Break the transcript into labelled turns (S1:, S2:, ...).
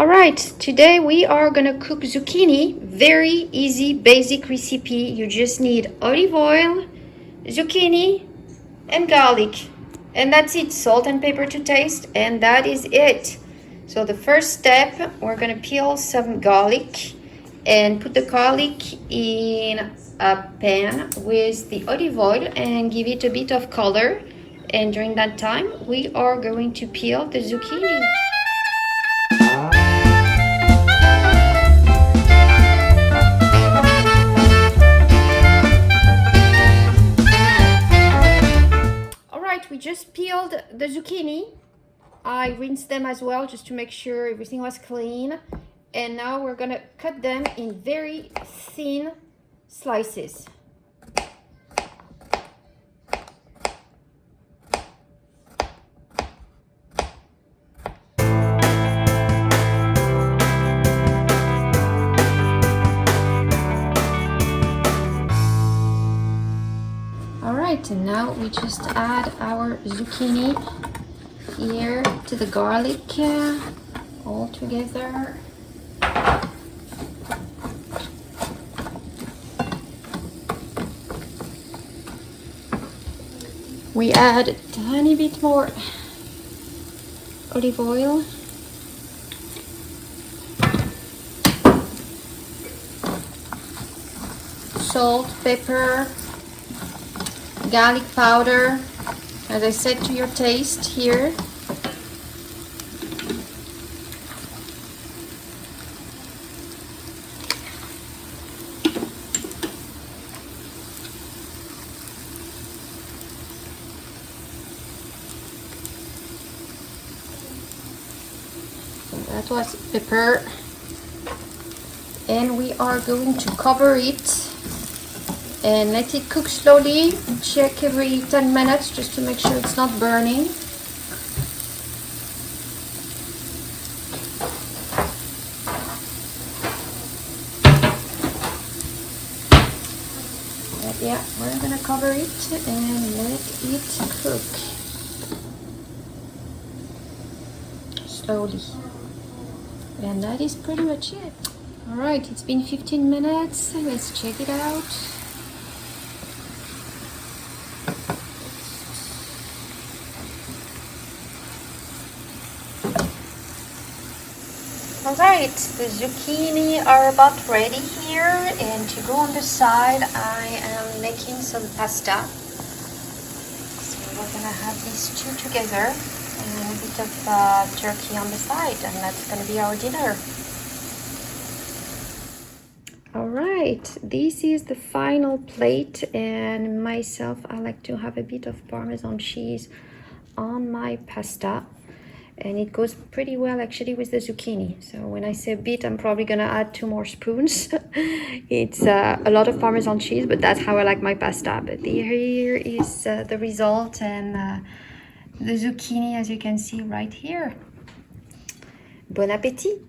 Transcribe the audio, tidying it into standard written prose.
S1: All right, today we are gonna cook zucchini. Very easy, basic recipe. You just need olive oil, zucchini, and garlic. And that's it, salt and pepper to taste, and that is it. So the first step, we're gonna peel some garlic and put the garlic in a pan with the olive oil and give it a bit of color. And during that time, we are going to peel the zucchini. We just peeled the zucchini. I rinsed them as well just to make sure everything was clean. And now we're gonna cut them in very thin slices. Alright, and now we just add our zucchini here to the garlic all together. We add a tiny bit more olive oil. Salt, pepper, garlic powder, as I said, to your taste here. So that was pepper. And we are going to cover it and let it cook slowly. Check every 10 minutes just to make sure it's not burning. But yeah, we're gonna cover it and let it cook slowly. And that is pretty much it. All right, it's been 15 minutes. Let's check it out. Alright, the zucchini are about ready here, and to go on the side I am making some pasta. So we're gonna have these two together and a bit of turkey on the side, and that's gonna be our dinner. Alright, this is the final plate, and myself I like to have a bit of parmesan cheese on my pasta. And it goes pretty well actually with the zucchini. So when I say a bit, I'm probably gonna add 2 more spoons. It's a lot of Parmesan cheese, but that's how I like my pasta. But here is the result, and the zucchini, as you can see right here. Bon appétit!